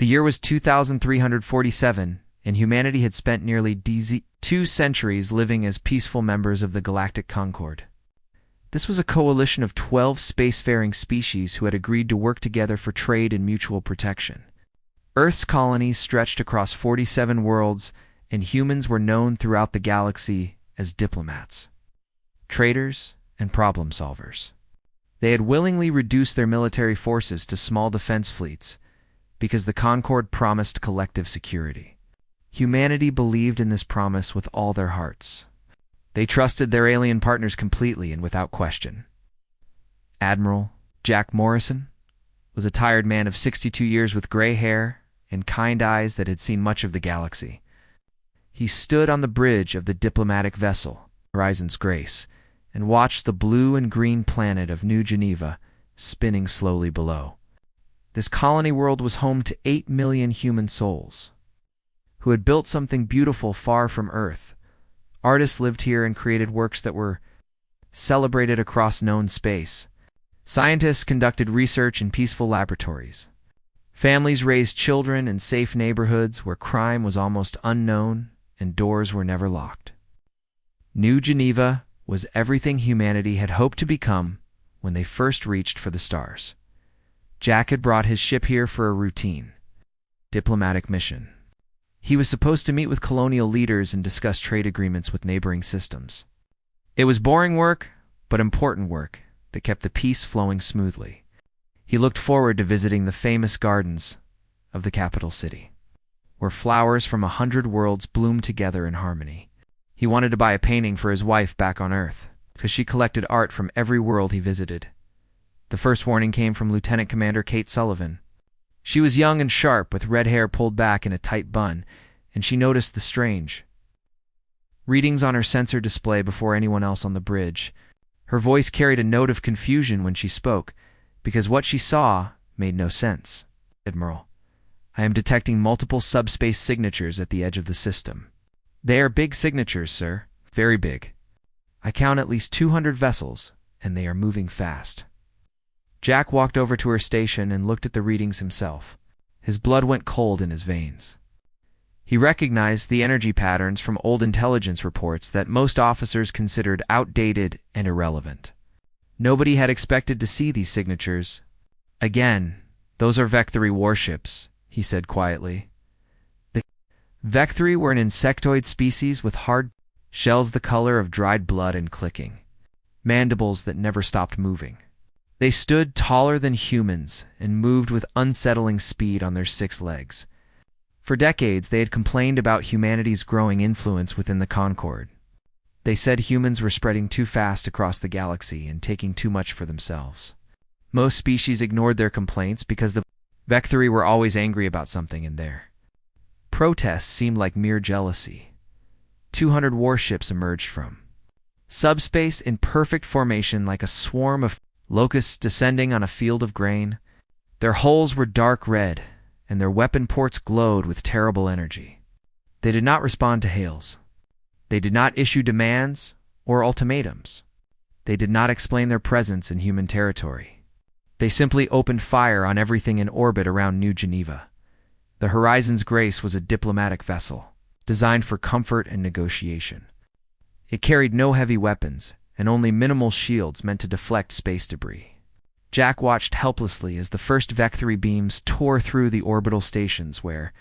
The year was 2347, and humanity had spent nearly 2 centuries living as peaceful members of the Galactic Concord. This was a coalition of 12 spacefaring species who had agreed to work together for trade and mutual protection. Earth's colonies stretched across 47 worlds, and humans were known throughout the galaxy as diplomats, traders, and problem solvers. They had willingly reduced their military forces to small defense fleets because the Concord promised collective security. Humanity believed in this promise with all their hearts. They trusted their alien partners completely and without question. Admiral Jack Morrison was a tired man of 62 years with gray hair and kind eyes that had seen much of the galaxy. He stood on the bridge of the diplomatic vessel, Horizon's Grace, and watched the blue and green planet of New Geneva spinning slowly below. This colony world was home to 8 million human souls who had built something beautiful far from Earth. Artists lived here and created works that were celebrated across known space. Scientists conducted research in peaceful laboratories. Families raised children in safe neighborhoods where crime was almost unknown and doors were never locked. New Geneva was everything humanity had hoped to become when they first reached for the stars. Jack had brought his ship here for a routine, diplomatic mission. He was supposed to meet with colonial leaders and discuss trade agreements with neighboring systems. It was boring work, but important work that kept the peace flowing smoothly. He looked forward to visiting the famous gardens of the capital city, where flowers from 100 worlds bloomed together in harmony. He wanted to buy a painting for his wife back on Earth, because she collected art from every world he visited. The first warning came from Lieutenant Commander Kate Sullivan. She was young and sharp, with red hair pulled back in a tight bun, and she noticed the strange readings on her sensor display before anyone else on the bridge. Her voice carried a note of confusion when she spoke, because what she saw made no sense. Admiral, I am detecting multiple subspace signatures at the edge of the system. They are big signatures, sir. Very big. I count at least 200 vessels, and they are moving fast. Jack walked over to her station and looked at the readings himself. His blood went cold in his veins. He recognized the energy patterns from old intelligence reports that most officers considered outdated and irrelevant. Nobody had expected to see these signatures. Again, those are Vectri warships, he said quietly. The Vectri were an insectoid species with hard shells the color of dried blood and clicking, mandibles that never stopped moving. They stood taller than humans and moved with unsettling speed on their 6 legs. For decades, they had complained about humanity's growing influence within the Concord. They said humans were spreading too fast across the galaxy and taking too much for themselves. Most species ignored their complaints because the Vectri were always angry about something, and their protests seemed like mere jealousy. 200 warships emerged from subspace in perfect formation like a swarm of locusts descending on a field of grain. Their hulls were dark red, and their weapon ports glowed with terrible energy. They did not respond to hails. They did not issue demands or ultimatums. They did not explain their presence in human territory. They simply opened fire on everything in orbit around New Geneva. The Horizon's Grace was a diplomatic vessel, designed for comfort and negotiation. It carried no heavy weapons and only minimal shields meant to deflect space debris. Jack watched helplessly as the first Vectri beams tore through the orbital stations where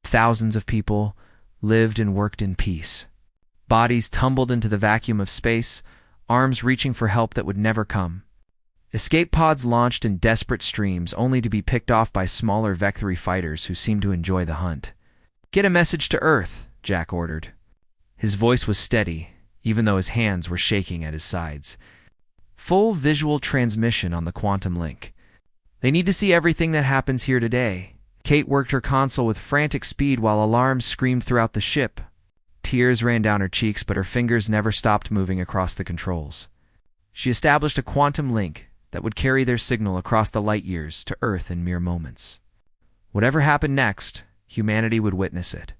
thousands of people lived and worked in peace. Bodies tumbled into the vacuum of space, arms reaching for help that would never come. Escape pods launched in desperate streams only to be picked off by smaller Vectri fighters who seemed to enjoy the hunt. "Get a message to Earth," Jack ordered. His voice was steady, even though his hands were shaking at his sides. "Full visual transmission on the quantum link. They need to see everything that happens here today." Kate worked her console with frantic speed while alarms screamed throughout the ship. Tears ran down her cheeks, but her fingers never stopped moving across the controls. She established a quantum link that would carry their signal across the light years to Earth in mere moments. Whatever happened next, humanity would witness it.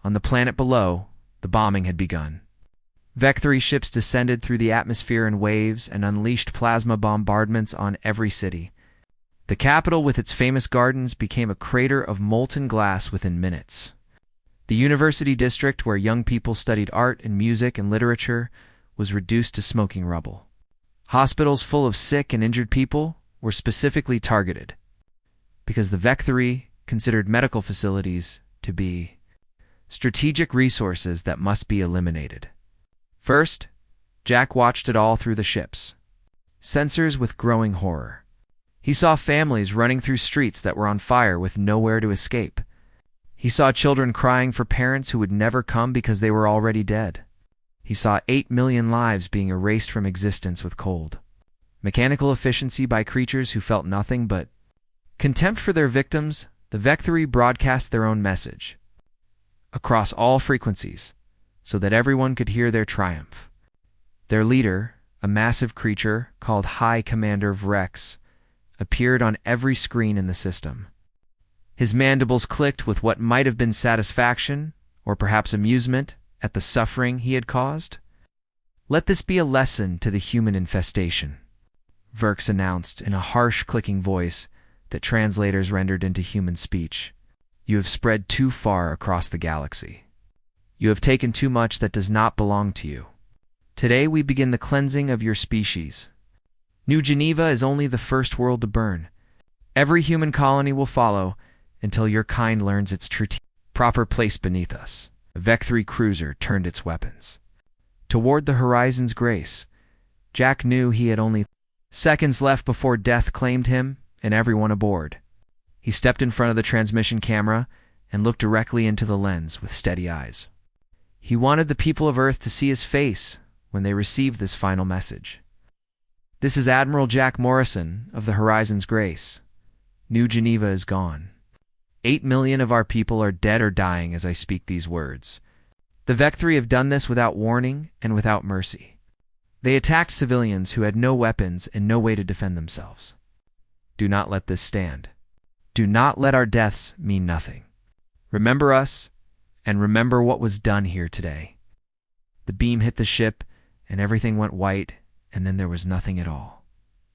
On the planet below, the bombing had begun. Vectri ships descended through the atmosphere in waves and unleashed plasma bombardments on every city. The capital with its famous gardens became a crater of molten glass within minutes. The university district where young people studied art and music and literature was reduced to smoking rubble. Hospitals full of sick and injured people were specifically targeted because the Vectri considered medical facilities to be strategic resources that must be eliminated. First, Jack watched it all through the ships. Sensors with growing horror. He saw families running through streets that were on fire with nowhere to escape. He saw children crying for parents who would never come because they were already dead. He saw 8 million lives being erased from existence with cold, mechanical efficiency by creatures who felt nothing but contempt for their victims. The Vectri broadcast their own message across all frequencies so that everyone could hear their triumph. Their leader, a massive creature called High Commander Vrex, appeared on every screen in the system. His mandibles clicked with what might have been satisfaction, or perhaps amusement, at the suffering he had caused. "Let this be a lesson to the human infestation," Vrex announced in a harsh, clicking voice that translators rendered into human speech. "You have spread too far across the galaxy. You have taken too much that does not belong to you. Today we begin the cleansing of your species. New Geneva is only the first world to burn. Every human colony will follow until your kind learns its proper place beneath us." A Vectri cruiser turned its weapons toward the horizon's grace. Jack knew he had only seconds left before death claimed him and everyone aboard. He stepped in front of the transmission camera and looked directly into the lens with steady eyes. He wanted the people of Earth to see his face when they received this final message. "This is Admiral Jack Morrison of the Horizon's Grace. New Geneva is gone. 8 million of our people are dead or dying as I speak these words. The Vectri have done this without warning and without mercy. They attacked civilians who had no weapons and no way to defend themselves. Do not let this stand. Do not let our deaths mean nothing. Remember us, and remember what was done here today." The beam hit the ship, and everything went white, and then there was nothing at all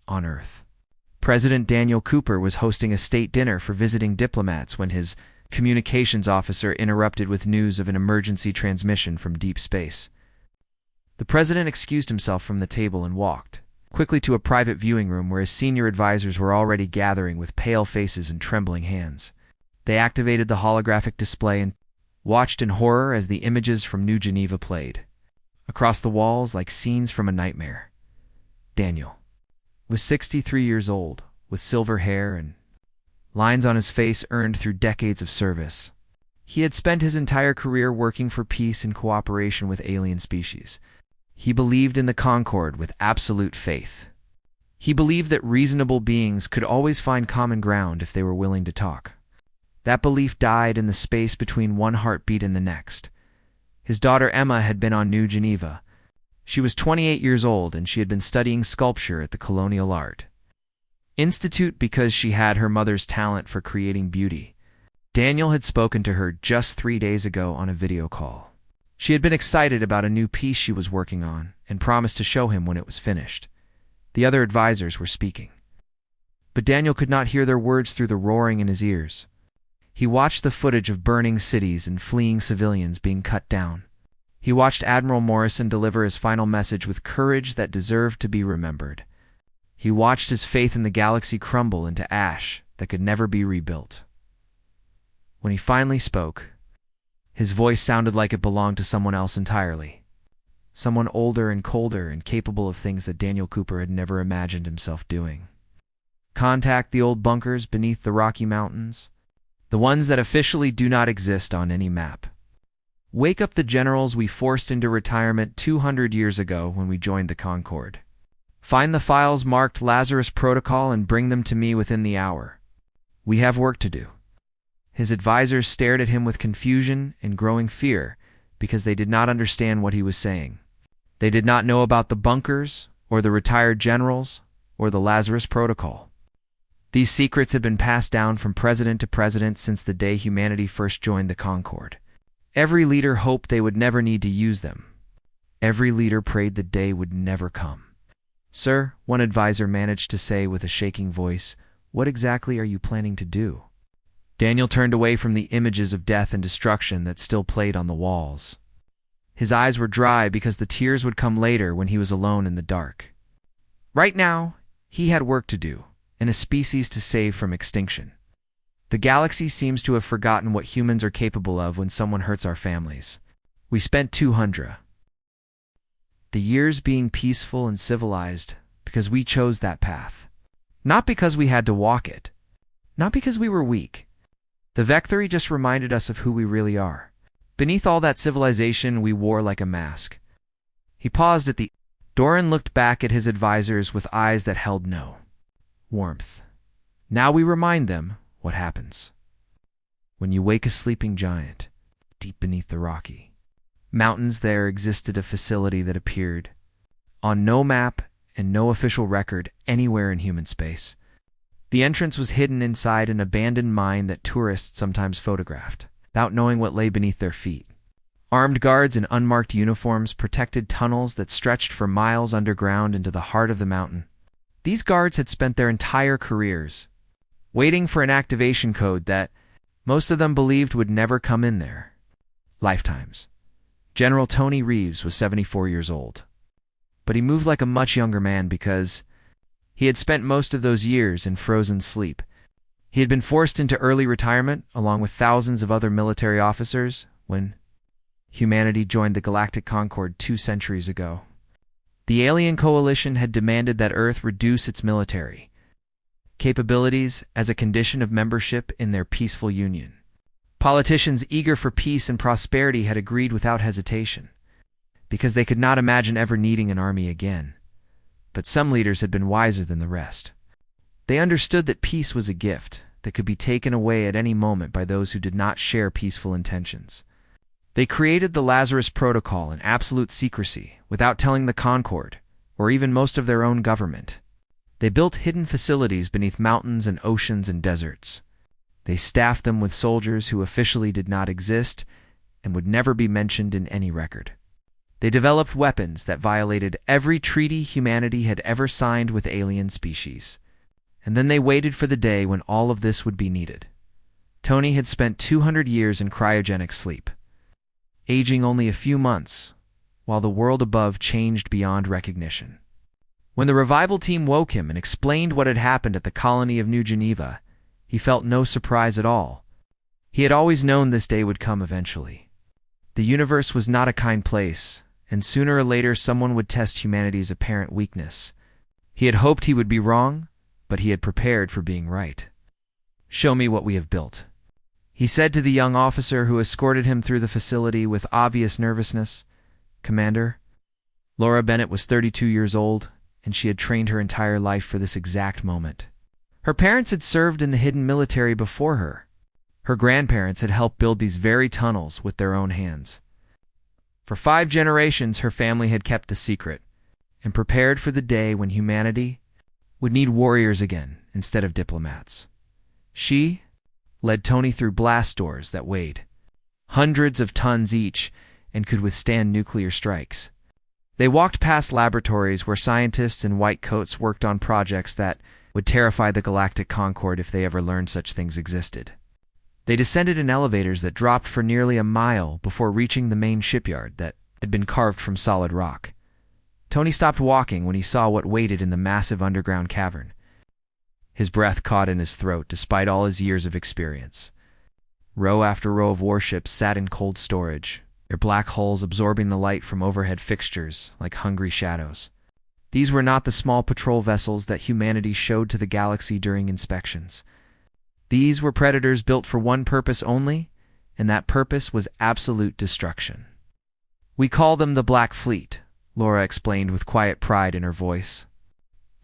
on Earth. President Daniel Cooper was hosting a state dinner for visiting diplomats when his communications officer interrupted with news of an emergency transmission from deep space. The president excused himself from the table and walked quickly to a private viewing room where his senior advisors were already gathering with pale faces and trembling hands. They activated the holographic display and watched in horror as the images from New Geneva played. Across the walls, like scenes from a nightmare. Daniel was 63 years old, with silver hair and lines on his face earned through decades of service. He had spent his entire career working for peace and cooperation with alien species. He believed in the Concord with absolute faith. He believed that reasonable beings could always find common ground if they were willing to talk. That belief died in the space between one heartbeat and the next. His daughter Emma had been on New Geneva. She was 28 years old and she had been studying sculpture at the Colonial Art Institute because she had her mother's talent for creating beauty. Daniel had spoken to her just 3 days ago on a video call. She had been excited about a new piece she was working on and promised to show him when it was finished. The other advisors were speaking, but Daniel could not hear their words through the roaring in his ears. He watched the footage of burning cities and fleeing civilians being cut down. He watched Admiral Morrison deliver his final message with courage that deserved to be remembered. He watched his faith in the galaxy crumble into ash that could never be rebuilt. When he finally spoke, his voice sounded like it belonged to someone else entirely. Someone older and colder and capable of things that Daniel Cooper had never imagined himself doing. Contact the old bunkers beneath the Rocky Mountains, the ones that officially do not exist on any map. Wake up the generals we forced into retirement 200 years ago when we joined the Concord. Find the files marked Lazarus Protocol and bring them to me within the hour. We have work to do. His advisors stared at him with confusion and growing fear because they did not understand what he was saying. They did not know about the bunkers, or the retired generals, or the Lazarus Protocol. These secrets had been passed down from president to president since the day humanity first joined the Concord. Every leader hoped they would never need to use them. Every leader prayed the day would never come. "Sir," one advisor managed to say with a shaking voice, What exactly are you planning to do?" Daniel turned away from the images of death and destruction that still played on the walls. His eyes were dry because the tears would come later when he was alone in the dark. Right now, he had work to do, and a species to save from extinction. The galaxy seems to have forgotten what humans are capable of when someone hurts our families. We spent 200 the years being peaceful and civilized because we chose that path. Not because we had to walk it. Not because we were weak. The Vectory just reminded us of who we really are. Beneath all that civilization, we wore like a mask. He paused at the... Doran looked back at his advisors with eyes that held no warmth. Now we remind them what happens when you wake a sleeping giant deep beneath the rocky mountains. There existed a facility that appeared on no map and no official record anywhere in human space. The entrance was hidden inside an abandoned mine that tourists sometimes photographed, without knowing what lay beneath their feet. Armed guards in unmarked uniforms protected tunnels that stretched for miles underground into the heart of the mountain. These guards had spent their entire careers waiting for an activation code that most of them believed would never come in their lifetimes. General Tony Reeves was 74 years old, but he moved like a much younger man because he had spent most of those years in frozen sleep. He had been forced into early retirement along with thousands of other military officers when humanity joined the Galactic Concord 2 centuries ago. The alien coalition had demanded that Earth reduce its military capabilities as a condition of membership in their peaceful union. Politicians eager for peace and prosperity had agreed without hesitation, because they could not imagine ever needing an army again. But some leaders had been wiser than the rest. They understood that peace was a gift that could be taken away at any moment by those who did not share peaceful intentions. They created the Lazarus Protocol in absolute secrecy, without telling the Concord, or even most of their own government. They built hidden facilities beneath mountains and oceans and deserts. They staffed them with soldiers who officially did not exist and would never be mentioned in any record. They developed weapons that violated every treaty humanity had ever signed with alien species. And then they waited for the day when all of this would be needed. Tony had spent 200 years in cryogenic sleep, aging only a few months, while the world above changed beyond recognition. When the revival team woke him and explained what had happened at the colony of New Geneva, he felt no surprise at all. He had always known this day would come eventually. The universe was not a kind place, and sooner or later someone would test humanity's apparent weakness. He had hoped he would be wrong, but he had prepared for being right. "Show me what we have built," he said to the young officer who escorted him through the facility with obvious nervousness. "Commander." Laura Bennett was 32 years old, and she had trained her entire life for this exact moment. Her parents had served in the hidden military before her. Her grandparents had helped build these very tunnels with their own hands. For 5 generations, her family had kept the secret and prepared for the day when humanity would need warriors again instead of diplomats. She led Tony through blast doors that weighed hundreds of tons each and could withstand nuclear strikes. They walked past laboratories where scientists in white coats worked on projects that would terrify the Galactic Concord if they ever learned such things existed. They descended in elevators that dropped for nearly a mile before reaching the main shipyard that had been carved from solid rock. Tony stopped walking when he saw what waited in the massive underground cavern. His breath caught in his throat despite all his years of experience. Row after row of warships sat in cold storage, their black hulls absorbing the light from overhead fixtures like hungry shadows. These were not the small patrol vessels that humanity showed to the galaxy during inspections. These were predators built for one purpose only, and that purpose was absolute destruction. "We call them the Black Fleet," Laura explained with quiet pride in her voice.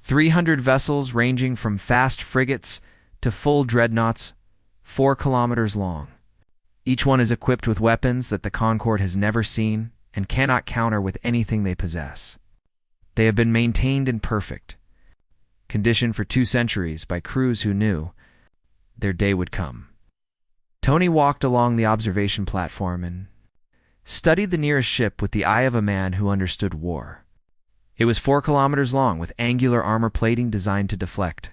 300 vessels ranging from fast frigates to full dreadnoughts, 4 kilometers long. Each one is equipped with weapons that the Concord has never seen and cannot counter with anything they possess. They have been maintained in perfect condition for 2 centuries by crews who knew their day would come. Tony walked along the observation platform and studied the nearest ship with the eye of a man who understood war. It was 4 kilometers long with angular armor plating designed to deflect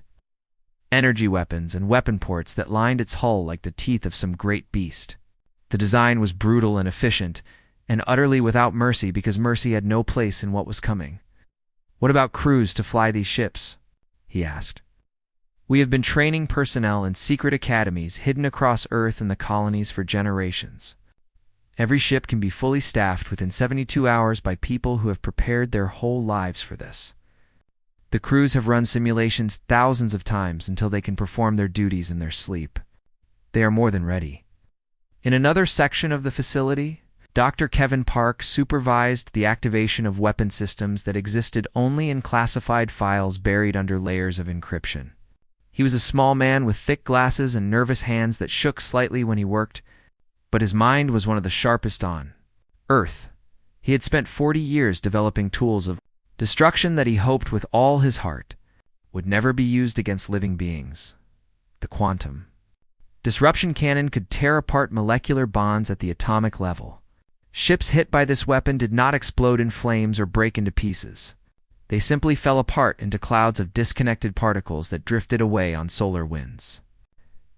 energy weapons, and weapon ports that lined its hull like the teeth of some great beast. The design was brutal and efficient, and utterly without mercy because mercy had no place in what was coming. "What about crews to fly these ships?" he asked. "We have been training personnel in secret academies hidden across Earth and the colonies for generations. Every ship can be fully staffed within 72 hours by people who have prepared their whole lives for this. The crews have run simulations thousands of times until they can perform their duties in their sleep. They are more than ready." In another section of the facility, Dr. Kevin Park supervised the activation of weapon systems that existed only in classified files buried under layers of encryption. He was a small man with thick glasses and nervous hands that shook slightly when he worked, but his mind was one of the sharpest on Earth. He had spent 40 years developing tools of destruction that he hoped with all his heart would never be used against living beings. The quantum disruption cannon could tear apart molecular bonds at the atomic level. Ships hit by this weapon did not explode in flames or break into pieces. They simply fell apart into clouds of disconnected particles that drifted away on solar winds.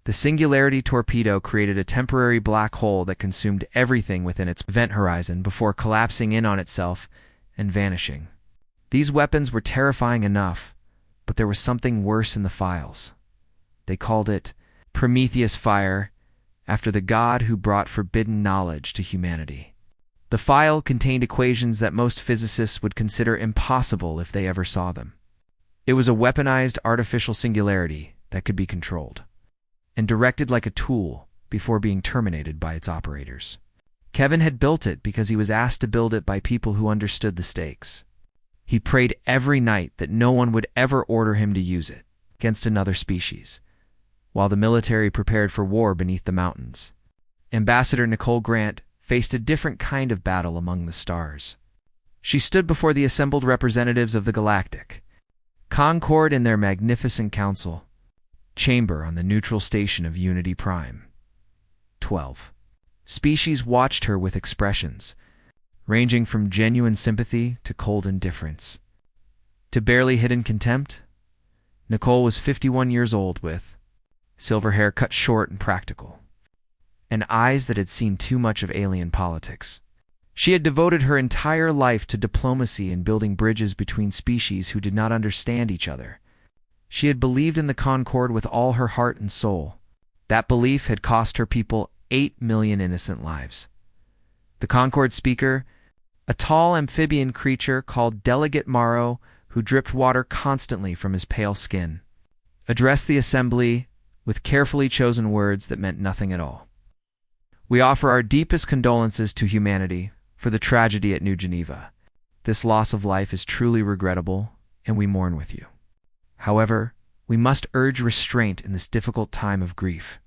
The Singularity torpedo created a temporary black hole that consumed everything within its event horizon before collapsing in on itself and vanishing. These weapons were terrifying enough, but there was something worse in the files. They called it Prometheus Fire, after the god who brought forbidden knowledge to humanity. The file contained equations that most physicists would consider impossible if they ever saw them. It was a weaponized artificial singularity that could be controlled and directed like a tool before being terminated by its operators. Kevin had built it because he was asked to build it by people who understood the stakes. He prayed every night that no one would ever order him to use it against another species, while the military prepared for war beneath the mountains. Ambassador Nicole Grant faced a different kind of battle among the stars. She stood before the assembled representatives of the Galactic Concord in their magnificent council chamber on the neutral station of Unity Prime. 12 species watched her with expressions ranging from genuine sympathy to cold indifference to barely hidden contempt. Nicole was 51 years old with silver hair cut short and practical, and eyes that had seen too much of alien politics. She had devoted her entire life to diplomacy and building bridges between species who did not understand each other. She had believed in the Concord with all her heart and soul. That belief had cost her people 8 million innocent lives. The Concord speaker, a tall amphibian creature called Delegate Morrow, who dripped water constantly from his pale skin, addressed the assembly with carefully chosen words that meant nothing at all. "We offer our deepest condolences to humanity for the tragedy at New Geneva. This loss of life is truly regrettable, and we mourn with you. However, we must urge restraint in this difficult time of grief.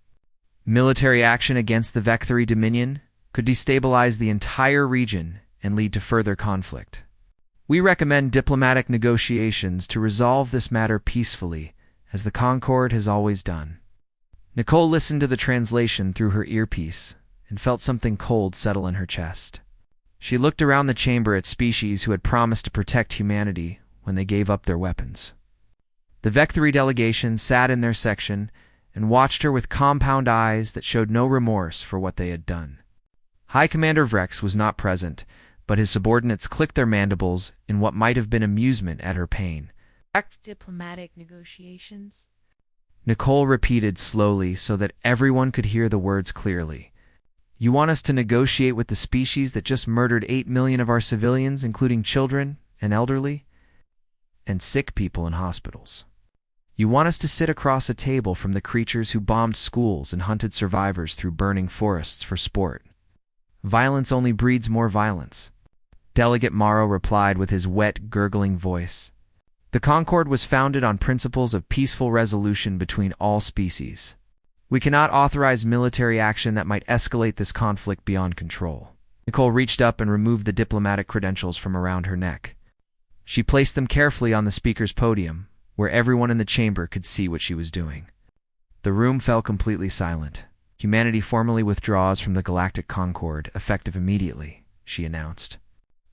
Military action against the Vecthory Dominion could destabilize the entire region and lead to further conflict. We recommend diplomatic negotiations to resolve this matter peacefully, as the Concord has always done." Nicole listened to the translation through her earpiece and felt something cold settle in her chest. She looked around the chamber at species who had promised to protect humanity when they gave up their weapons. The Vecthory delegation sat in their section and watched her with compound eyes that showed no remorse for what they had done. High Commander Vrex was not present, but his subordinates clicked their mandibles in what might have been amusement at her pain. Diplomatic negotiations? Nicole repeated slowly so that everyone could hear the words clearly. "You want us to negotiate with the species that just murdered 8 million of our civilians, including children and elderly, and sick people in hospitals. You want us to sit across a table from the creatures who bombed schools and hunted survivors through burning forests for sport. Violence only breeds more violence." Delegate Morrow replied with his wet, gurgling voice. "The Concord was founded on principles of peaceful resolution between all species. We cannot authorize military action that might escalate this conflict beyond control." Nicole reached up and removed the diplomatic credentials from around her neck. She placed them carefully on the speaker's podium, where everyone in the chamber could see what she was doing. The room fell completely silent. "Humanity formally withdraws from the Galactic Concord, effective immediately," she announced.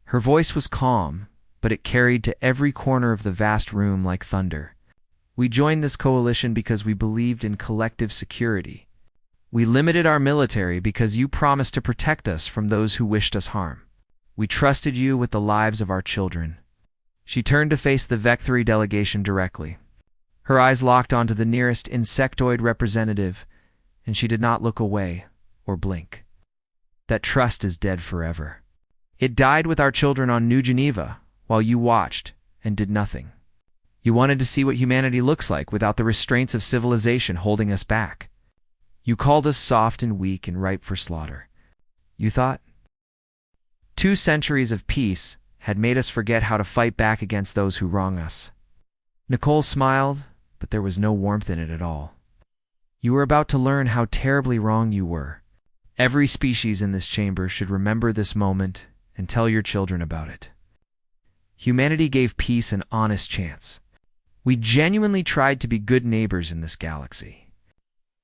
Her voice was calm, but it carried to every corner of the vast room like thunder. We joined this coalition because we believed in collective security. We limited our military because you promised to protect us from those who wished us harm. We trusted you with the lives of our children." She turned to face the Vecthory delegation directly. Her eyes locked onto the nearest insectoid representative, and she did not look away or blink. "That trust is dead forever. It died with our children on New Geneva while you watched and did nothing. You wanted to see what humanity looks like without the restraints of civilization holding us back. You called us soft and weak and ripe for slaughter. You thought 2 centuries of peace had made us forget how to fight back against those who wrong us." Nicole smiled, but there was no warmth in it at all. "You were about to learn how terribly wrong you were. Every species in this chamber should remember this moment and tell your children about it. Humanity gave peace an honest chance. We genuinely tried to be good neighbors in this galaxy.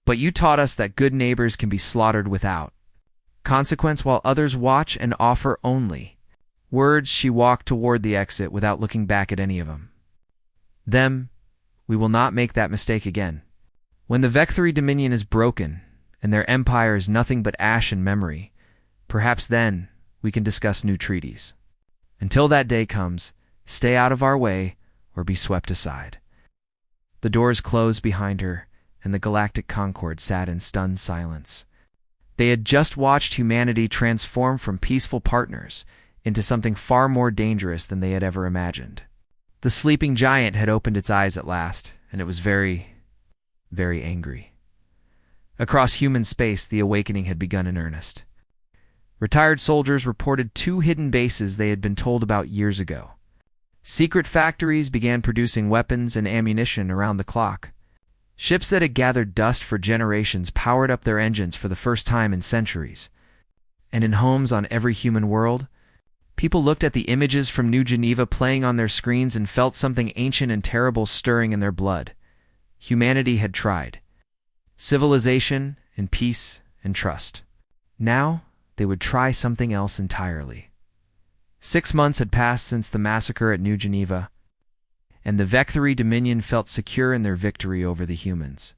But you taught us that good neighbors can be slaughtered without consequence while others watch and offer only." Words. She walked toward the exit without looking back at any of them. We will not make that mistake again. When the Vecthory Dominion is broken, and their empire is nothing but ash and memory, perhaps then we can discuss new treaties. Until that day comes, stay out of our way or be swept aside." The doors closed behind her, and the Galactic Concord sat in stunned silence. They had just watched humanity transform from peaceful partners into something far more dangerous than they had ever imagined. The sleeping giant had opened its eyes at last, and it was very, very angry. Across human space, the awakening had begun in earnest. Retired soldiers reported 2 hidden bases they had been told about years ago. Secret factories began producing weapons and ammunition around the clock. Ships that had gathered dust for generations powered up their engines for the first time in centuries. And in homes on every human world, people looked at the images from New Geneva playing on their screens and felt something ancient and terrible stirring in their blood. Humanity had tried civilization and peace and trust. Now they would try something else entirely. 6 months had passed since the massacre at New Geneva, and the Vecthory Dominion felt secure in their victory over the humans.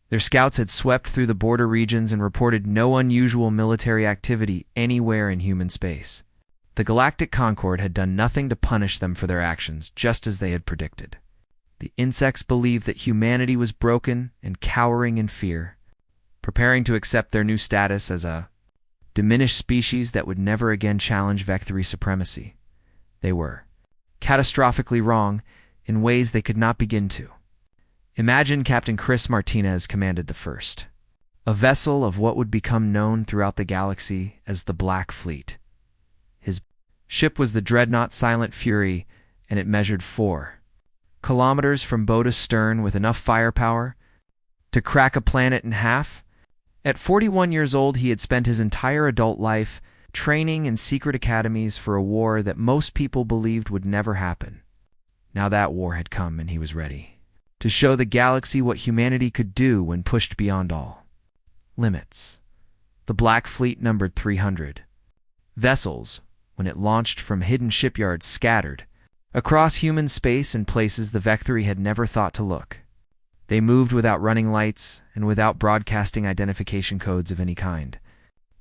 Their scouts had swept through the border regions and reported no unusual military activity anywhere in human space. The Galactic Concord had done nothing to punish them for their actions, just as they had predicted. The insects believed that humanity was broken and cowering in fear, preparing to accept their new status as a diminished species that would never again challenge Vecthory supremacy. They were catastrophically wrong in ways they could not begin to. Imagine Captain Chris Martinez commanded the first, a vessel of what would become known throughout the galaxy as the Black Fleet. His ship was the dreadnought Silent Fury, and it measured 4 kilometers from bow to stern with enough firepower to crack a planet in half. At 41 years old, he had spent his entire adult life training in secret academies for a war that most people believed would never happen. Now that war had come, and he was ready to show the galaxy what humanity could do when pushed beyond all limits. The Black Fleet numbered 300 vessels when it launched from hidden shipyards scattered across human space in places the Vecthory had never thought to look. They moved without running lights and without broadcasting identification codes of any kind.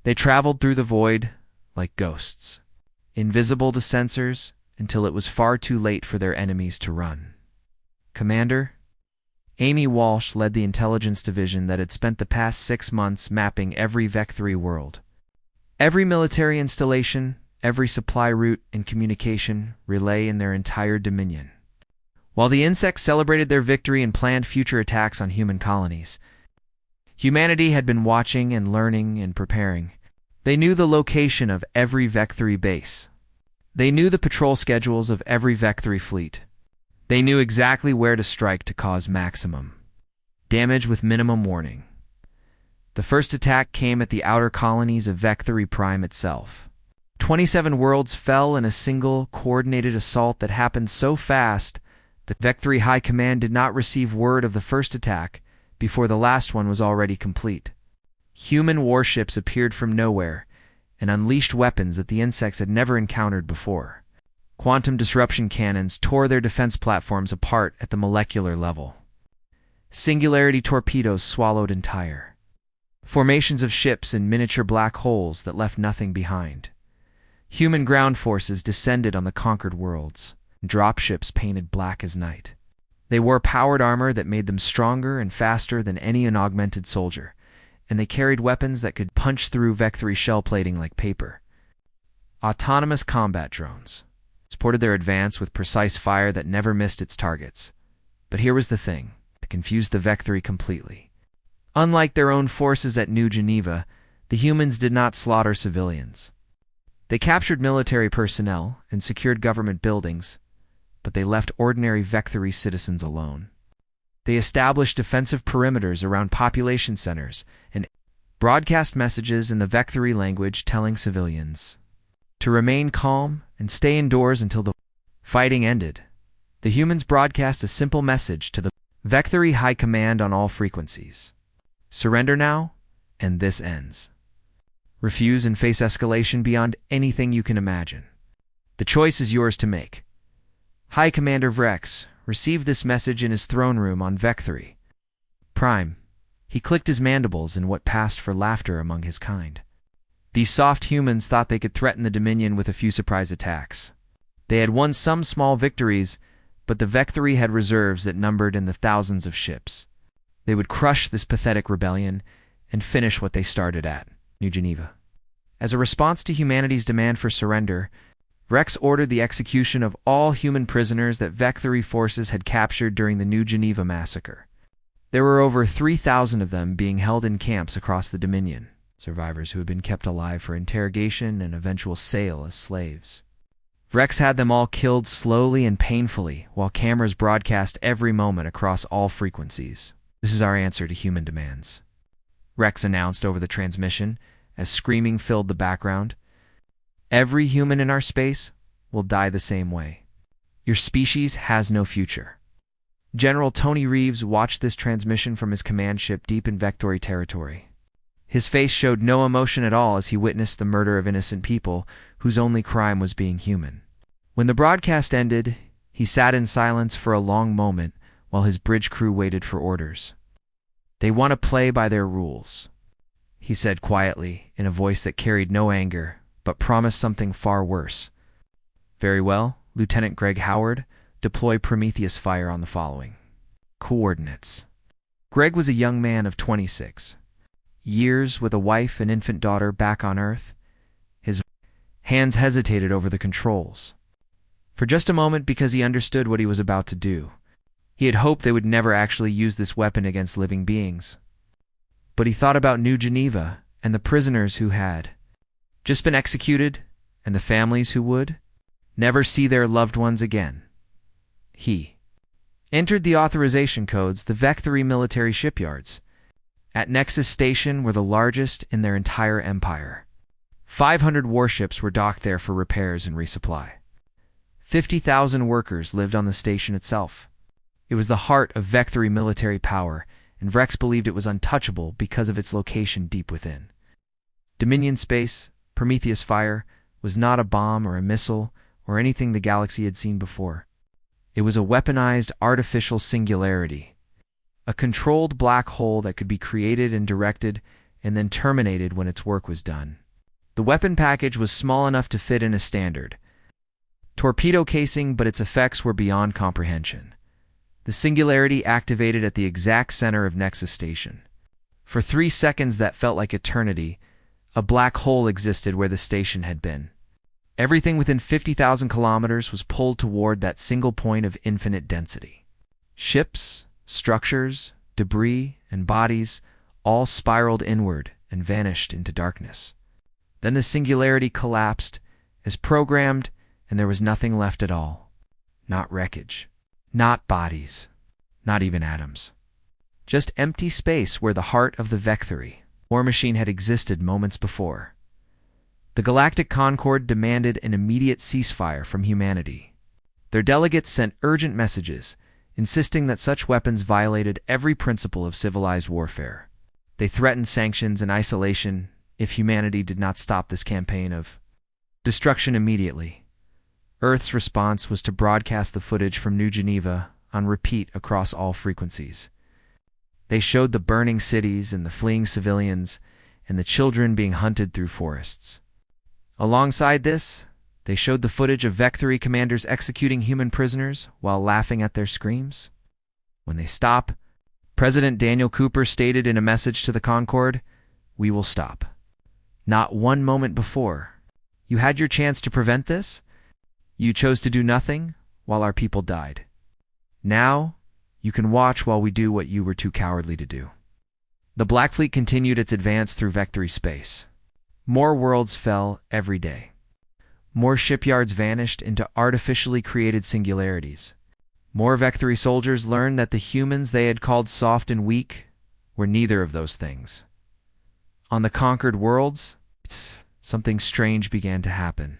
They traveled through the void like ghosts, invisible to sensors until it was far too late for their enemies to run. Commander Amy Walsh led the intelligence division that had spent the past 6 months mapping every Vecthory world. Every military installation, every supply route and communication relay in their entire dominion. While the insects celebrated their victory and planned future attacks on human colonies, humanity had been watching and learning and preparing. They knew the location of every Vecthory base. They knew the patrol schedules of every Vecthory fleet. They knew exactly where to strike to cause maximum damage with minimum warning. The first attack came at the outer colonies of Vecthory Prime itself. 27 worlds fell in a single, coordinated assault that happened so fast the Vecthory High Command did not receive word of the first attack before the last one was already complete. Human warships appeared from nowhere and unleashed weapons that the insects had never encountered before. Quantum disruption cannons tore their defense platforms apart at the molecular level. Singularity torpedoes swallowed entire. Formations of ships in miniature black holes that left nothing behind. Human ground forces descended on the conquered worlds. Dropships painted black as night. They wore powered armor that made them stronger and faster than any unaugmented soldier, and they carried weapons that could punch through Vectri shell plating like paper. Autonomous combat drones supported their advance with precise fire that never missed its targets. But here was the thing that confused the Vectri completely. Unlike their own forces at New Geneva, the humans did not slaughter civilians. They captured military personnel and secured government buildings, but they left ordinary Vectri citizens alone. They established defensive perimeters around population centers and broadcast messages in the Vectri language telling civilians to remain calm and stay indoors until the fighting ended. The humans broadcast a simple message to the Vectri High Command on all frequencies. Surrender now, and this ends. Refuse and face escalation beyond anything you can imagine. The choice is yours to make. High Commander Vrex received this message in his throne room on Vectri Prime. He clicked his mandibles in what passed for laughter among his kind. These soft humans thought they could threaten the Dominion with a few surprise attacks. They had won some small victories, but the Vectri had reserves that numbered in the thousands of ships. They would crush this pathetic rebellion and finish what they started at New Geneva. As a response to humanity's demand for surrender, Vrex ordered the execution of all human prisoners that Vectri forces had captured during the New Geneva Massacre. There were over 3,000 of them being held in camps across the Dominion, survivors who had been kept alive for interrogation and eventual sale as slaves. Vrex had them all killed slowly and painfully while cameras broadcast every moment across all frequencies. This is our answer to human demands, Rex announced over the transmission as screaming filled the background. Every human in our space will die the same way. Your species has no future. General Tony Reeves watched this transmission from his command ship deep in Vectri territory. His face showed no emotion at all as he witnessed the murder of innocent people whose only crime was being human. When the broadcast ended, he sat in silence for a long moment while his bridge crew waited for orders. They want to play by their rules, he said quietly in a voice that carried no anger but promised something far worse. Very well, Lieutenant Greg Howard, deploy Prometheus fire on the following coordinates. Greg was a young man of 26 years with a wife and infant daughter back on Earth. His hands hesitated over the controls. For just a moment, because he understood what he was about to do. He had hoped they would never actually use this weapon against living beings. But he thought about New Geneva and the prisoners who had just been executed and the families who would never see their loved ones again. He entered the authorization codes, the Vectri military shipyards at Nexus Station were the largest in their entire empire. 500 warships were docked there for repairs and resupply. 50,000 workers lived on the station itself. It was the heart of Vectri military power, and Vrex believed it was untouchable because of its location deep within. Dominion space, Prometheus fire, was not a bomb or a missile or anything the galaxy had seen before. It was a weaponized artificial singularity, a controlled black hole that could be created and directed and then terminated when its work was done. The weapon package was small enough to fit in a standard torpedo casing, but its effects were beyond comprehension. The singularity activated at the exact center of Nexus Station. For 3 seconds that felt like eternity, a black hole existed where the station had been. Everything within 50,000 kilometers was pulled toward that single point of infinite density. Ships, structures, debris, and bodies all spiraled inward and vanished into darkness. Then the singularity collapsed, as programmed, and there was nothing left at all. Not wreckage. Not bodies. Not even atoms. Just empty space where the heart of the Vectri war machine had existed moments before. The Galactic Concord demanded an immediate ceasefire from humanity. Their delegates sent urgent messages, insisting that such weapons violated every principle of civilized warfare. They threatened sanctions and isolation if humanity did not stop this campaign of destruction immediately. Earth's response was to broadcast the footage from New Geneva on repeat across all frequencies. They showed the burning cities and the fleeing civilians and the children being hunted through forests. Alongside this, they showed the footage of Vectory commanders executing human prisoners while laughing at their screams. When they stop, President Daniel Cooper stated in a message to the Concorde, "We will stop." Not one moment before. You had your chance to prevent this. You chose to do nothing while our people died. Now, you can watch while we do what you were too cowardly to do. The Black Fleet continued its advance through Vectory space. More worlds fell every day. More shipyards vanished into artificially created singularities. More Vectory soldiers learned that the humans they had called soft and weak were neither of those things. On the conquered worlds, something strange began to happen.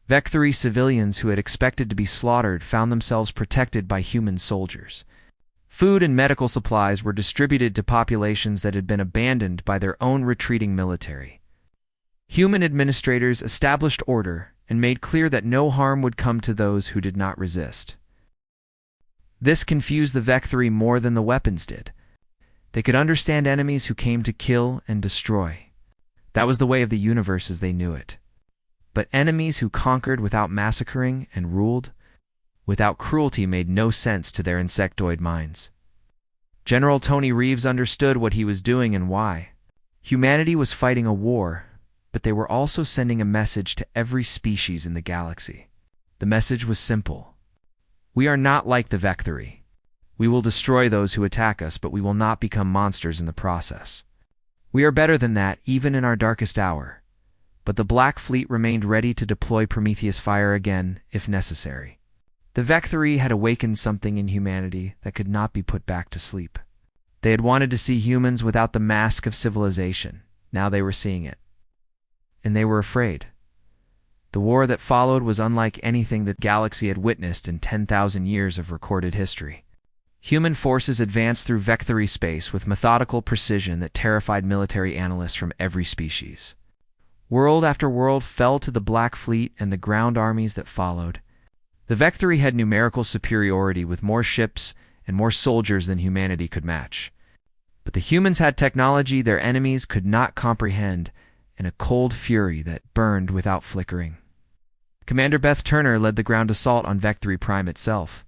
Vectory civilians who had expected to be slaughtered found themselves protected by human soldiers. Food and medical supplies were distributed to populations that had been abandoned by their own retreating military. Human administrators established order and made clear that no harm would come to those who did not resist. This confused the Vectory more than the weapons did. They could understand enemies who came to kill and destroy. That was the way of the universe as they knew it. But enemies who conquered without massacring and ruled without cruelty made no sense to their insectoid minds. General Tony Reeves understood what he was doing and why. Humanity was fighting a war, but they were also sending a message to every species in the galaxy. The message was simple. We are not like the Vectory. We will destroy those who attack us, but we will not become monsters in the process. We are better than that, even in our darkest hour. But the Black Fleet remained ready to deploy Prometheus fire again, if necessary. The Vectory had awakened something in humanity that could not be put back to sleep. They had wanted to see humans without the mask of civilization. Now they were seeing it. And they were afraid. The war that followed was unlike anything the galaxy had witnessed in 10,000 years of recorded history. Human forces advanced through Vectory space with methodical precision that terrified military analysts from every species. World after world fell to the Black Fleet and the ground armies that followed. The Vectory had numerical superiority with more ships and more soldiers than humanity could match. But the humans had technology their enemies could not comprehend and a cold fury that burned without flickering. Commander Beth Turner led the ground assault on Vectory Prime itself,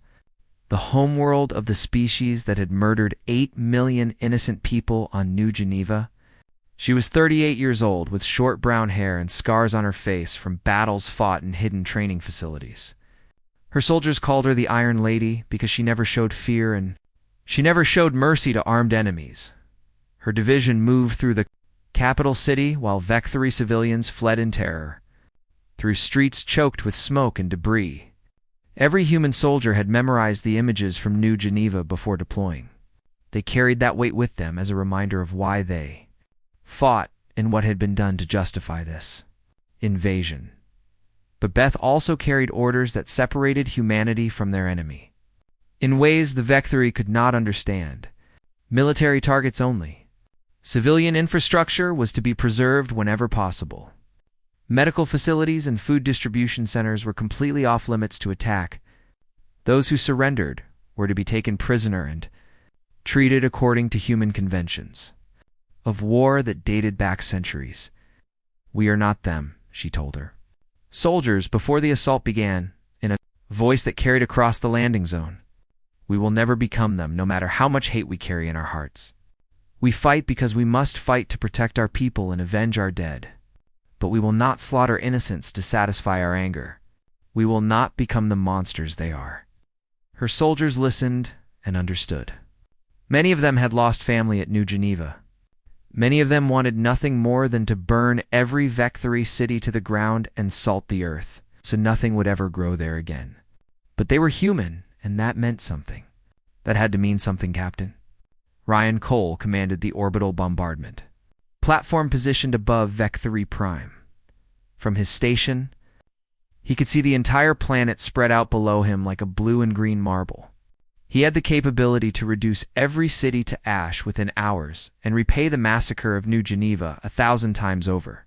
the homeworld of the species that had murdered 8 million innocent people on New Geneva. She was 38 years old with short brown hair and scars on her face from battles fought in hidden training facilities. Her soldiers called her the Iron Lady because she never showed fear and she never showed mercy to armed enemies. Her division moved through the capital city while Vectory civilians fled in terror, through streets choked with smoke and debris. Every human soldier had memorized the images from New Geneva before deploying. They carried that weight with them as a reminder of why they fought and what had been done to justify this invasion. But Beth also carried orders that separated humanity from their enemy. In ways the Vectory could not understand. Military targets only. Civilian infrastructure was to be preserved whenever possible. Medical facilities and food distribution centers were completely off-limits to attack. Those who surrendered were to be taken prisoner and treated according to human conventions. Of war that dated back centuries. "We are not them," she told her. Soldiers, before the assault began, in a voice that carried across the landing zone, "We will never become them, no matter how much hate we carry in our hearts. We fight because we must fight to protect our people and avenge our dead. But we will not slaughter innocents to satisfy our anger. We will not become the monsters they are." Her soldiers listened and understood. Many of them had lost family at New Geneva. Many of them wanted nothing more than to burn every Vectory city to the ground and salt the earth, so nothing would ever grow there again. But they were human, and that meant something. That had to mean something, Captain. Ryan Cole commanded the orbital bombardment. Platform positioned above Vectory Prime. From his station, he could see the entire planet spread out below him like a blue and green marble. He had the capability to reduce every city to ash within hours and repay the massacre of New Geneva 1,000 times over.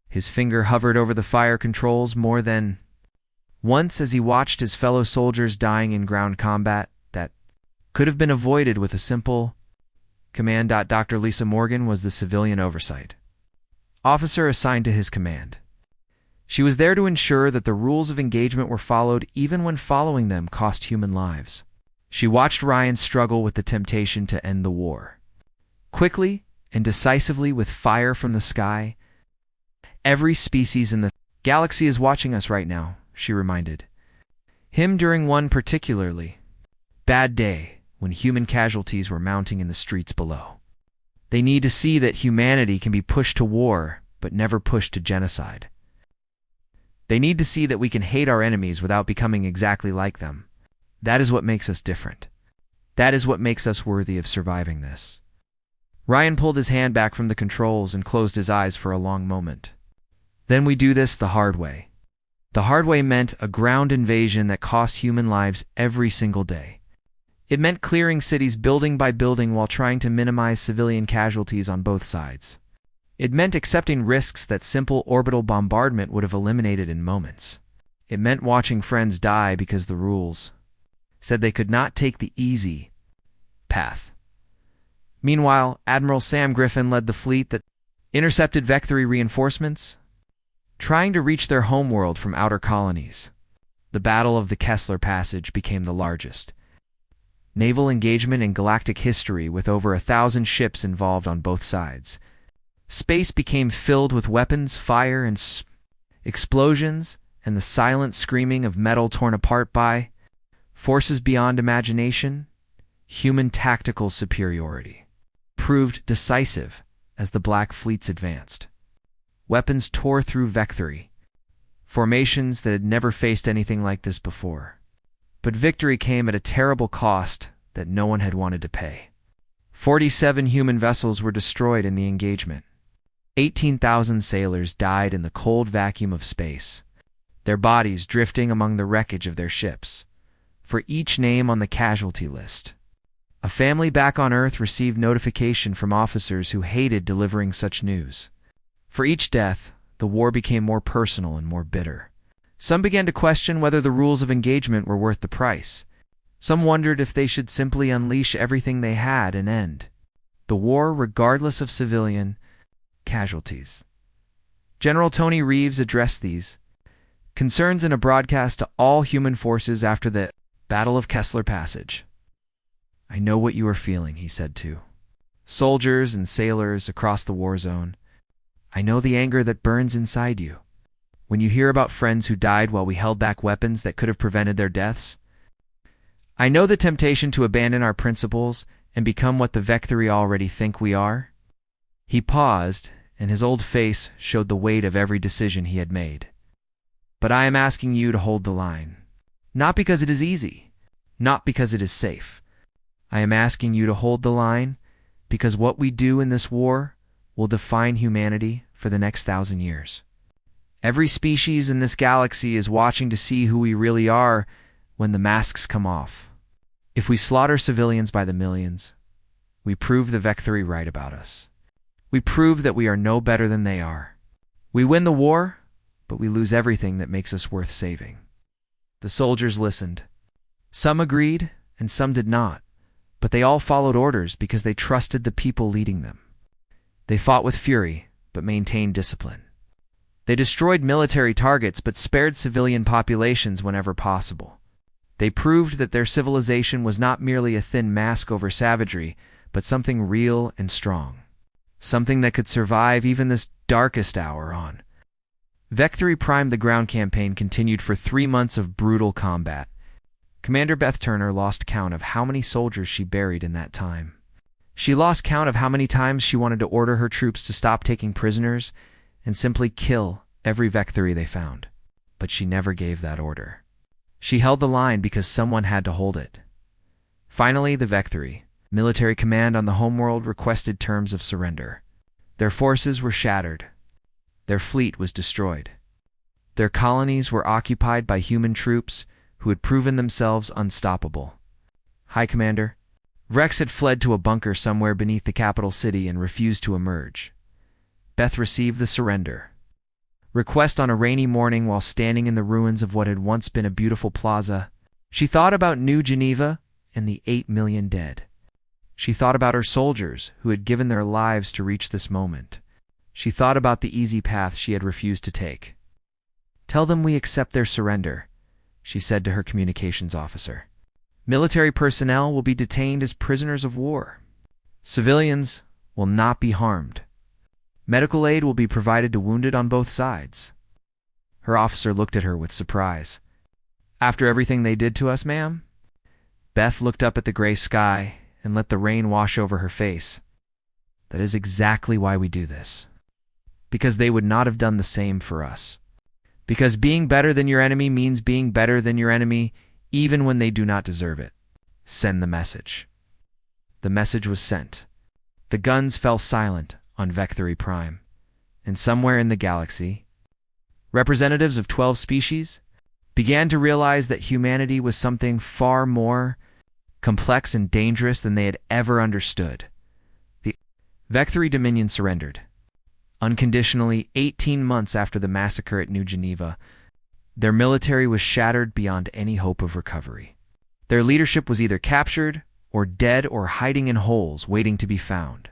His finger hovered over the fire controls more than once as he watched his fellow soldiers dying in ground combat that could have been avoided with a simple Command. Dr. Lisa Morgan was the civilian oversight officer assigned to his command. She was there to ensure that the rules of engagement were followed even when following them cost human lives. She watched Ryan struggle with the temptation to end the war. Quickly and decisively with fire from the sky, every species in the galaxy is watching us right now, she reminded him during one particularly bad day when human casualties were mounting in the streets below. They need to see that humanity can be pushed to war, but never pushed to genocide. They need to see that we can hate our enemies without becoming exactly like them. That is what makes us different. That is what makes us worthy of surviving this. Ryan pulled his hand back from the controls and closed his eyes for a long moment. Then we do this the hard way. The hard way meant a ground invasion that cost human lives every single day. It meant clearing cities building by building while trying to minimize civilian casualties on both sides. It meant accepting risks that simple orbital bombardment would have eliminated in moments. It meant watching friends die because the rules said they could not take the easy path. Meanwhile, Admiral Sam Griffin led the fleet that intercepted Vectory reinforcements, trying to reach their homeworld from outer colonies. The Battle of the Kessler Passage became the largest naval engagement in galactic history, with over 1,000 ships involved on both sides. Space became filled with weapons, fire, and explosions, and the silent screaming of metal torn apart by forces beyond imagination. Human tactical superiority proved decisive as the Black Fleets advanced. Weapons tore through Vectory, formations that had never faced anything like this before. But victory came at a terrible cost that no one had wanted to pay. 47 human vessels were destroyed in the engagement. 18,000 sailors died in the cold vacuum of space, their bodies drifting among the wreckage of their ships. For each name on the casualty list, a family back on Earth received notification from officers who hated delivering such news. For each death, the war became more personal and more bitter. Some began to question whether the rules of engagement were worth the price. Some wondered if they should simply unleash everything they had and end the war regardless of civilian casualties. General Tony Reeves addressed these concerns in a broadcast to all human forces after the Battle of Kessler Passage. "I know what you are feeling," he said to soldiers and sailors across the war zone. "I know the anger that burns inside you when you hear about friends who died while we held back weapons that could have prevented their deaths. I know the temptation to abandon our principles and become what the Vectory already think we are." He paused, and his old face showed the weight of every decision he had made. "But I am asking you to hold the line. Not because it is easy, not because it is safe. I am asking you to hold the line because what we do in this war will define humanity for the next 1,000 years. Every species in this galaxy is watching to see who we really are when the masks come off. If we slaughter civilians by the millions, we prove the Vectory right about us. We prove that we are no better than they are. We win the war, but we lose everything that makes us worth saving." The soldiers listened. Some agreed, and some did not, but they all followed orders because they trusted the people leading them. They fought with fury, but maintained discipline. They destroyed military targets, but spared civilian populations whenever possible. They proved that their civilization was not merely a thin mask over savagery, but something real and strong. Something that could survive even this darkest hour on. Vectory Prime. The ground campaign continued for 3 months of brutal combat. Commander Beth Turner lost count of how many soldiers she buried in that time. She lost count of how many times she wanted to order her troops to stop taking prisoners and simply kill every Vectory they found. But she never gave that order. She held the line because someone had to hold it. Finally, the Vectory military command on the homeworld requested terms of surrender. Their forces were shattered. Their fleet was destroyed. Their colonies were occupied by human troops who had proven themselves unstoppable. "High Commander." Rex had fled to a bunker somewhere beneath the capital city and refused to emerge. Beth received the surrender request on a rainy morning while standing in the ruins of what had once been a beautiful plaza. She thought about New Geneva and the 8 million dead. She thought about her soldiers who had given their lives to reach this moment. She thought about the easy path she had refused to take. "Tell them we accept their surrender," she said to her communications officer. "Military personnel will be detained as prisoners of war. Civilians will not be harmed. Medical aid will be provided to wounded on both sides." Her officer looked at her with surprise. "After everything they did to us, ma'am?" Beth looked up at the gray sky and let the rain wash over her face. "That is exactly why we do this. Because they would not have done the same for us. Because being better than your enemy means being better than your enemy even when they do not deserve it. Send the message." The message was sent. The guns fell silent on Vecturi Prime, and somewhere in the galaxy, representatives of 12 species began to realize that humanity was something far more complex and dangerous than they had ever understood. The Vecturi Dominion surrendered. Unconditionally, 18 months after the massacre at New Geneva, their military was shattered beyond any hope of recovery. Their leadership was either captured or dead or hiding in holes waiting to be found.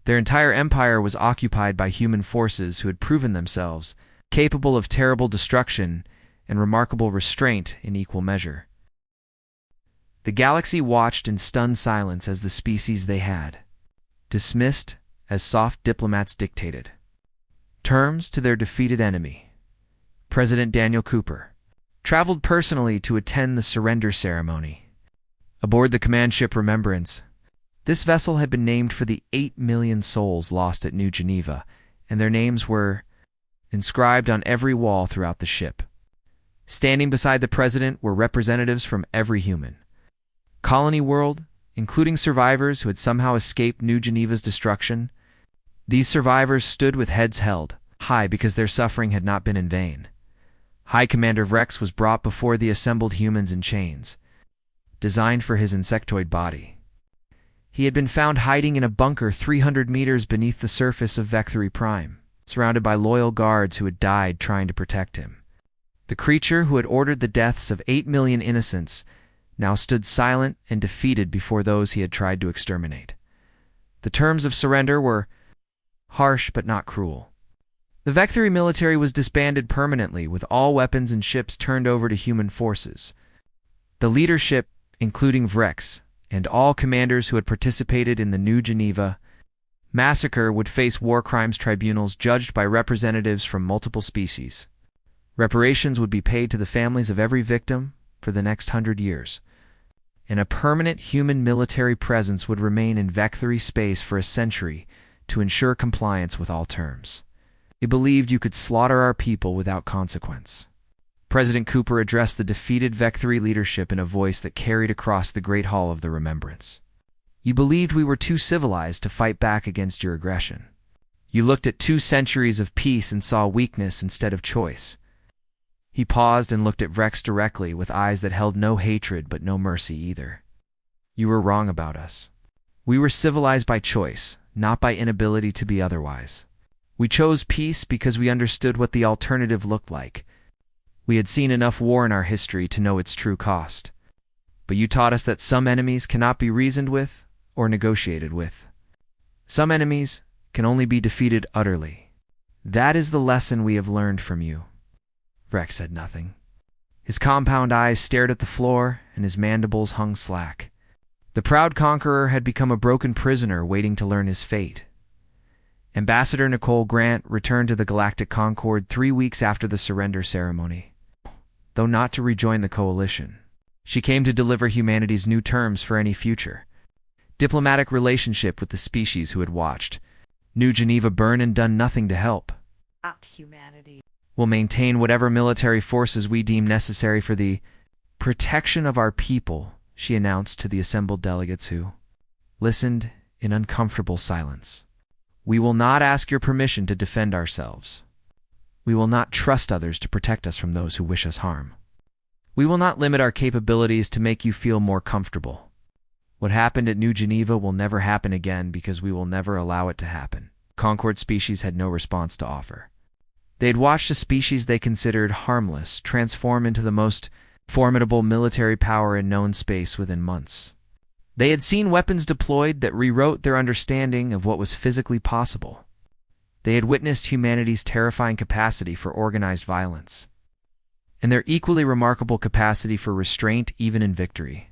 Their entire empire was occupied by human forces who had proven themselves capable of terrible destruction and remarkable restraint in equal measure. The galaxy watched in stunned silence as the species they had dismissed as soft diplomats dictated terms to their defeated enemy. President Daniel Cooper traveled personally to attend the surrender ceremony. Aboard the command ship Remembrance, this vessel had been named for the 8 million souls lost at New Geneva, and their names were inscribed on every wall throughout the ship. Standing beside the president were representatives from every human colony world, including survivors who had somehow escaped New Geneva's destruction. These survivors stood with heads held high because their suffering had not been in vain. High Commander Vrex was brought before the assembled humans in chains, designed for his insectoid body. He had been found hiding in a bunker 300 meters beneath the surface of Vecturi Prime, surrounded by loyal guards who had died trying to protect him. The creature who had ordered the deaths of 8 million innocents now stood silent and defeated before those he had tried to exterminate. The terms of surrender were harsh but not cruel. The Vecturi military was disbanded permanently, with all weapons and ships turned over to human forces. The leadership, including Vrex, and all commanders who had participated in the New Geneva massacre, would face war crimes tribunals judged by representatives from multiple species. Reparations would be paid to the families of every victim for the next 100 years. And a permanent human military presence would remain in Vecturi space for a century to ensure compliance with all terms. They believed you could slaughter our people without consequence. President Cooper addressed the defeated Vecturi leadership in a voice that carried across the Great Hall of the Remembrance. "You believed we were too civilized to fight back against your aggression. You looked at 2 centuries of peace and saw weakness instead of choice." He paused and looked at Vrex directly with eyes that held no hatred but no mercy either. "You were wrong about us. We were civilized by choice, not by inability to be otherwise. We chose peace because we understood what the alternative looked like. We had seen enough war in our history to know its true cost. But you taught us that some enemies cannot be reasoned with or negotiated with. Some enemies can only be defeated utterly. That is the lesson we have learned from you." Vrex said nothing. His compound eyes stared at the floor, and his mandibles hung slack. The proud conqueror had become a broken prisoner waiting to learn his fate. Ambassador Nicole Grant returned to the Galactic Concord 3 weeks after the surrender ceremony, though not to rejoin the coalition. She came to deliver humanity's new terms for any future diplomatic relationship with the species who had watched New Geneva burn and done nothing to help. Not humanity. "Will maintain whatever military forces we deem necessary for the protection of our people," she announced to the assembled delegates who listened in uncomfortable silence. "We will not ask your permission to defend ourselves. We will not trust others to protect us from those who wish us harm. We will not limit our capabilities to make you feel more comfortable. What happened at New Geneva will never happen again because we will never allow it to happen." Concord species had no response to offer. They had watched a species they considered harmless transform into the most formidable military power in known space within months. They had seen weapons deployed that rewrote their understanding of what was physically possible. They had witnessed humanity's terrifying capacity for organized violence, and their equally remarkable capacity for restraint even in victory.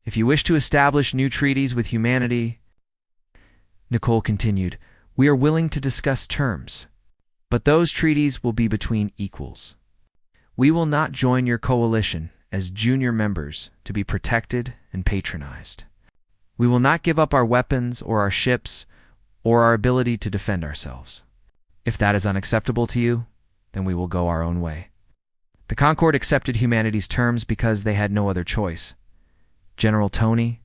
If you wish to establish new treaties with humanity, Nicole continued, we are willing to discuss terms, but those treaties will be between equals. We will not join your coalition as junior members to be protected and patronized. We will not give up our weapons or our ships or our ability to defend ourselves. If that is unacceptable to you, then we will go our own way. The Concord accepted humanity's terms because they had no other choice. General Tony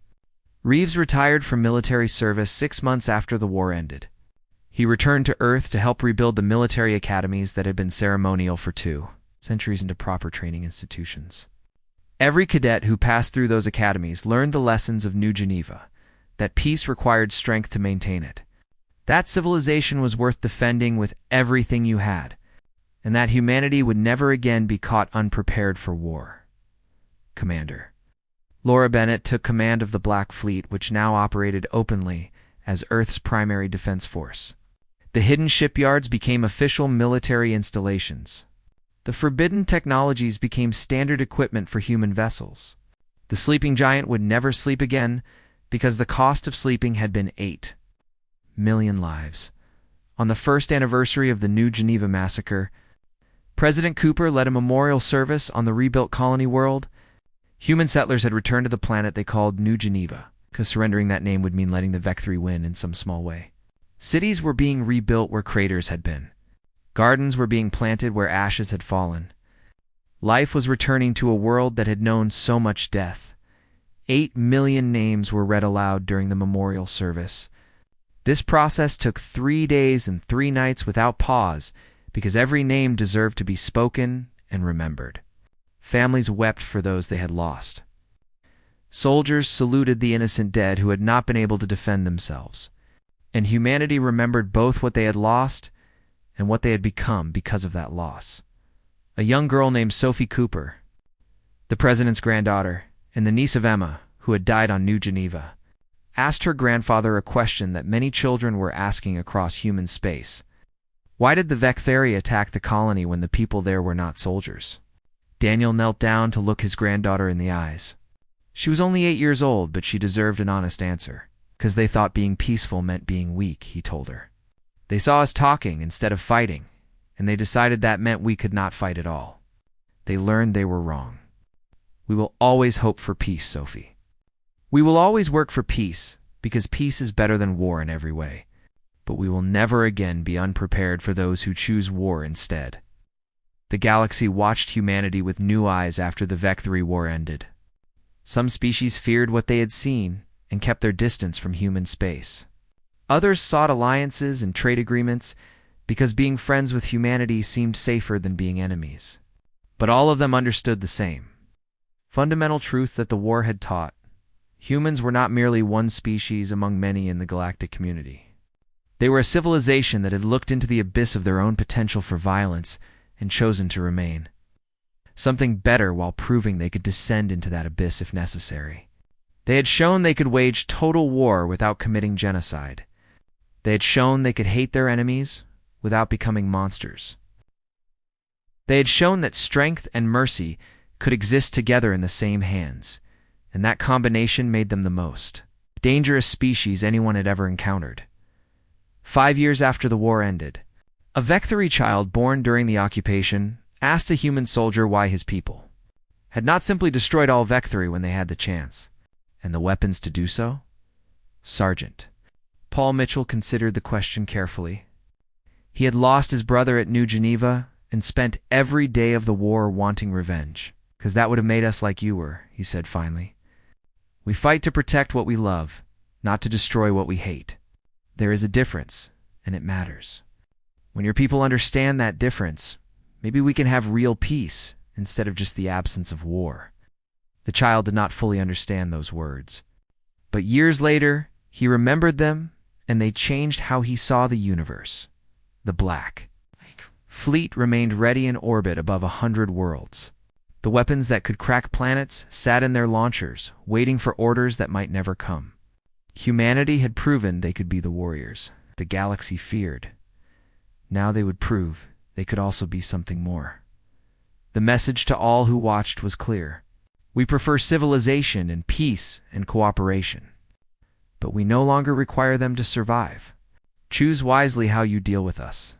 Reeves retired from military service 6 months after the war ended. He returned to Earth to help rebuild the military academies that had been ceremonial for 2 centuries into proper training institutions. Every cadet who passed through those academies learned the lessons of New Geneva, that peace required strength to maintain it, that civilization was worth defending with everything you had, and that humanity would never again be caught unprepared for war. Commander Laura Bennett took command of the Black Fleet, which now operated openly as Earth's primary defense force. The hidden shipyards became official military installations. The forbidden technologies became standard equipment for human vessels. The sleeping giant would never sleep again because the cost of sleeping had been 8 million lives. On the first anniversary of the New Geneva Massacre, President Cooper led a memorial service on the rebuilt colony world. Human settlers had returned to the planet they called New Geneva, because surrendering that name would mean letting the Vec3 win in some small way. Cities were being rebuilt where craters had been. Gardens were being planted where ashes had fallen. Life was returning to a world that had known so much death. 8 million names were read aloud during the memorial service. This process took 3 days and 3 nights without pause, because every name deserved to be spoken and remembered. Families wept for those they had lost. Soldiers saluted the innocent dead who had not been able to defend themselves. And humanity remembered both what they had lost and what they had become because of that loss. A young girl named Sophie Cooper, the president's granddaughter and the niece of Emma, who had died on New Geneva, asked her grandfather a question that many children were asking across human space. Why did the Vectheri attack the colony when the people there were not soldiers? Daniel knelt down to look his granddaughter in the eyes. She was only 8 years old, but she deserved an honest answer, because they thought being peaceful meant being weak, he told her. They saw us talking instead of fighting, and they decided that meant we could not fight at all. They learned they were wrong. We will always hope for peace, Sophie. We will always work for peace, because peace is better than war in every way. But we will never again be unprepared for those who choose war instead. The galaxy watched humanity with new eyes after the Vec3 War ended. Some species feared what they had seen and kept their distance from human space. Others sought alliances and trade agreements because being friends with humanity seemed safer than being enemies. But all of them understood the same fundamental truth that the war had taught. Humans were not merely one species among many in the galactic community. They were a civilization that had looked into the abyss of their own potential for violence and chosen to remain. Something better while proving they could descend into that abyss if necessary. They had shown they could wage total war without committing genocide. They had shown they could hate their enemies without becoming monsters. They had shown that strength and mercy could exist together in the same hands, and that combination made them the most dangerous species anyone had ever encountered. 5 years after the war ended, a Vectheri child born during the occupation asked a human soldier why his people had not simply destroyed all Vectheri when they had the chance, and the weapons to do so. Sergeant Paul Mitchell considered the question carefully. He had lost his brother at New Geneva and spent every day of the war wanting revenge, because that would have made us like you were, he said finally. We fight to protect what we love, not to destroy what we hate. There is a difference, and it matters. When your people understand that difference, maybe we can have real peace instead of just the absence of war. The child did not fully understand those words. But years later, he remembered them, and they changed how he saw the universe. The Black Fleet remained ready in orbit above 100 worlds. The weapons that could crack planets sat in their launchers, waiting for orders that might never come. Humanity had proven they could be the warriors the galaxy feared. Now they would prove they could also be something more. The message to all who watched was clear. We prefer civilization and peace and cooperation. But we no longer require them to survive. Choose wisely how you deal with us.